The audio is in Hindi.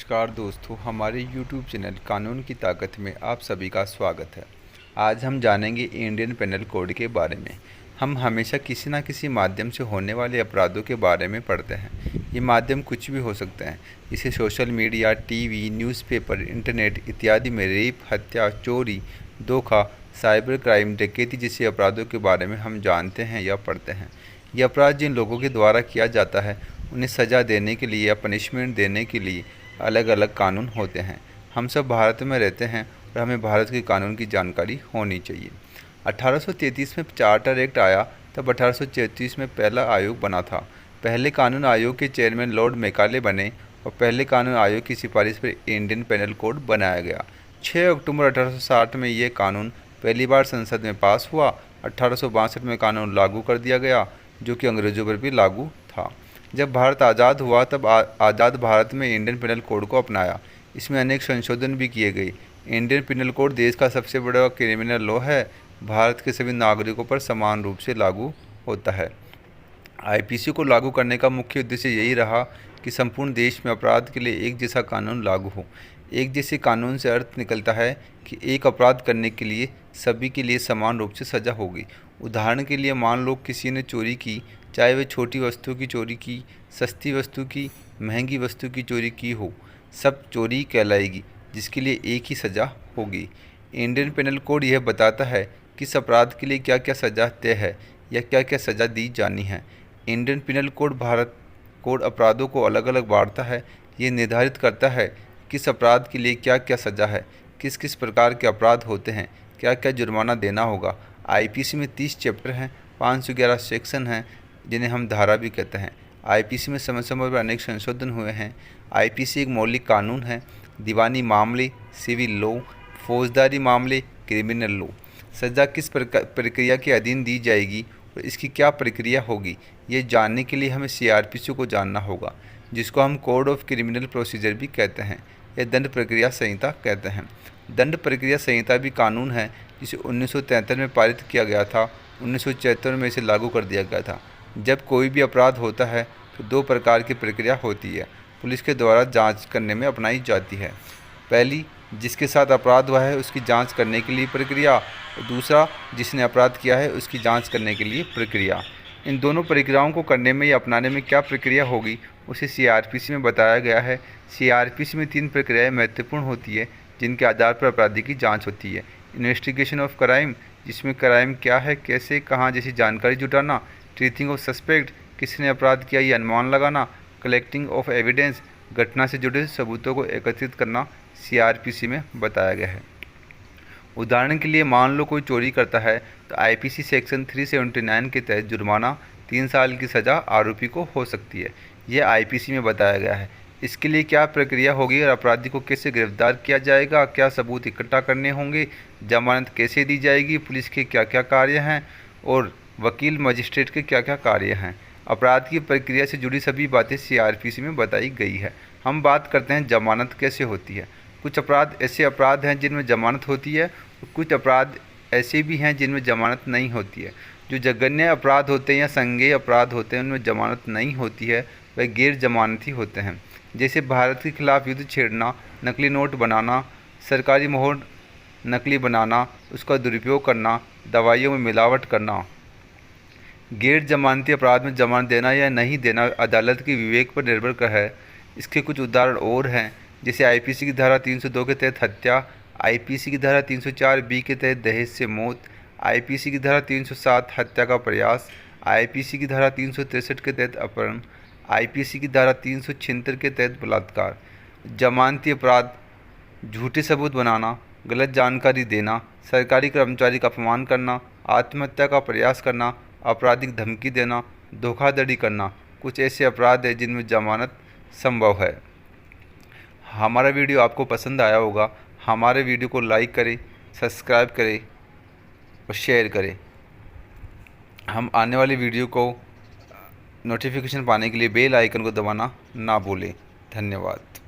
नमस्कार दोस्तों, हमारे YouTube चैनल कानून की ताकत में आप सभी का स्वागत है। आज हम जानेंगे इंडियन पेनल कोड के बारे में। हम हमेशा किसी न किसी माध्यम से होने वाले अपराधों के बारे में पढ़ते हैं। ये माध्यम कुछ भी हो सकते हैं, जैसे social media, TV, newspaper, internet इत्यादि में रेप, हत्या, चोरी, धोखा, साइबर क्राइम, डकैती जैसे अपराधों के बारे में हम जानते हैं या पढ़ते हैं। ये अपराध जिन लोगों के द्वारा किया जाता है, उन्हें सज़ा देने के लिए या पनिशमेंट देने के लिए अलग अलग कानून होते हैं। हम सब भारत में रहते हैं और हमें भारत के कानून की जानकारी होनी चाहिए। 1833 में चार्टर एक्ट आया, तब 1833 में पहला आयोग बना था। पहले कानून आयोग के चेयरमैन लॉर्ड मैकाले बने और पहले कानून आयोग की सिफारिश पर इंडियन पेनल कोड बनाया गया। 6 अक्टूबर 1860 में ये कानून पहली बार संसद में पास हुआ। 1862 में कानून लागू कर दिया गया, जो कि अंग्रेज़ों पर भी लागू था। जब भारत आज़ाद हुआ, तब आज़ाद भारत में इंडियन पेनल कोड को अपनाया। इसमें अनेक संशोधन भी किए गए। इंडियन पेनल कोड देश का सबसे बड़ा क्रिमिनल लॉ है। भारत के सभी नागरिकों पर समान रूप से लागू होता है। आईपीसी को लागू करने का मुख्य उद्देश्य यही रहा कि संपूर्ण देश में अपराध के लिए एक जैसा कानून लागू हो। एक जैसे कानून से अर्थ निकलता है कि एक अपराध करने के लिए सभी के लिए समान रूप से सज़ा होगी। उदाहरण के लिए, मान लो किसी ने चोरी की, चाहे वह छोटी वस्तु की चोरी की, सस्ती वस्तु की, महंगी वस्तु की चोरी की हो, सब चोरी कहलाएगी, जिसके लिए एक ही सज़ा होगी। इंडियन पेनल कोड यह बताता है कि इस अपराध के लिए क्या क्या सज़ा तय है या क्या क्या सज़ा दी जानी है। Indian penal code Bharat code अपराधों को अलग अलग बांटता है। ये निर्धारित करता है किस अपराध के लिए क्या क्या सज़ा है, किस किस प्रकार के अपराध होते हैं, क्या क्या जुर्माना देना होगा। आईपीसी में 30 चैप्टर हैं, 511 सेक्शन हैं, जिन्हें हम धारा भी कहते हैं। आईपीसी में समय समय पर अनेक संशोधन हुए हैं। आईपीसी एक मौलिक कानून है। दीवानी मामले, सिविल लॉ, फौजदारी मामले, क्रिमिनल लॉ। सज़ा किस प्रक्रिया के अधीन दी जाएगी और इसकी क्या प्रक्रिया होगी, ये जानने के लिए हमें सीआरपीसी को जानना होगा, जिसको हम कोड ऑफ क्रिमिनल प्रोसीजर भी कहते हैं या दंड प्रक्रिया संहिता कहते हैं। दंड प्रक्रिया संहिता भी कानून है, जिसे 1973 में पारित किया गया था। 1974 में इसे लागू कर दिया गया था। जब कोई भी अपराध होता है तो 2 प्रकार की प्रक्रिया होती है, पुलिस के द्वारा जांच करने में अपनाई जाती है। पहली, जिसके साथ अपराध हुआ है उसकी जांच करने के लिए प्रक्रिया, और दूसरा, जिसने अपराध किया है उसकी जांच करने के लिए प्रक्रिया। इन दोनों प्रक्रियाओं को करने में या अपनाने में क्या प्रक्रिया होगी, उसे सीआरपीसी में बताया गया है। सीआरपीसी में 3 प्रक्रियाएँ महत्वपूर्ण होती है, जिनके आधार पर अपराधी की जाँच होती है। इन्वेस्टिगेशन ऑफ क्राइम, जिसमें क्राइम क्या है, कैसे, कहाँ जैसी जानकारी जुटाना। ट्रेसिंग ऑफ सस्पेक्ट, किसने अपराध किया ये अनुमान लगाना। कलेक्टिंग ऑफ एविडेंस, घटना से जुड़े सबूतों को एकत्रित करना सीआरपीसी में बताया गया है। उदाहरण के लिए, मान लो कोई चोरी करता है तो आईपीसी सेक्शन 379 के तहत जुर्माना 3 साल की सज़ा आरोपी को हो सकती है। यह आईपीसी में बताया गया है। इसके लिए क्या प्रक्रिया होगी और अपराधी को कैसे गिरफ्तार किया जाएगा, क्या सबूत इकट्ठा करने होंगे, जमानत कैसे दी जाएगी, पुलिस के क्या क्या कार्य हैं और वकील मजिस्ट्रेट के क्या क्या कार्य हैं। अपराध की प्रक्रिया से जुड़ी सभी बातें सीआरपीसी में बताई गई है। हम बात करते हैं जमानत कैसे होती है। कुछ अपराध ऐसे अपराध हैं जिनमें जमानत होती है और कुछ अपराध ऐसे भी हैं जिनमें जमानत नहीं होती है। जो जघन्य अपराध होते हैं या संज्ञेय अपराध होते हैं, उनमें जमानत नहीं होती है, वह गैर जमानती होते हैं। जैसे भारत के खिलाफ युद्ध छेड़ना, नकली नोट बनाना, सरकारी मोहर नकली बनाना, उसका दुरुपयोग करना, दवाइयों में मिलावट करना। गैर जमानती अपराध में जमानत देना या नहीं देना अदालत के विवेक पर निर्भर कर है। इसके कुछ उदाहरण और हैं, जैसे आईपीसी की धारा 302 के तहत हत्या, आईपीसी की धारा 304 बी के तहत दहेज से मौत, आईपीसी की धारा 307 हत्या का प्रयास, आईपीसी की धारा 363 के तहत अपहरण, आईपीसी की धारा 376 के तहत बलात्कार। जमानती अपराध: झूठे सबूत बनाना, गलत जानकारी देना, सरकारी कर्मचारी का अपमान करना, आत्महत्या का प्रयास करना, आपराधिक धमकी देना, धोखाधड़ी करना कुछ ऐसे अपराध हैं जिनमें जमानत संभव है। हमारा वीडियो आपको पसंद आया होगा। हमारे वीडियो को लाइक करें, सब्सक्राइब करें और शेयर करें। हम आने वाली वीडियो को नोटिफिकेशन पाने के लिए बेल आइकन को दबाना ना भूलें। धन्यवाद।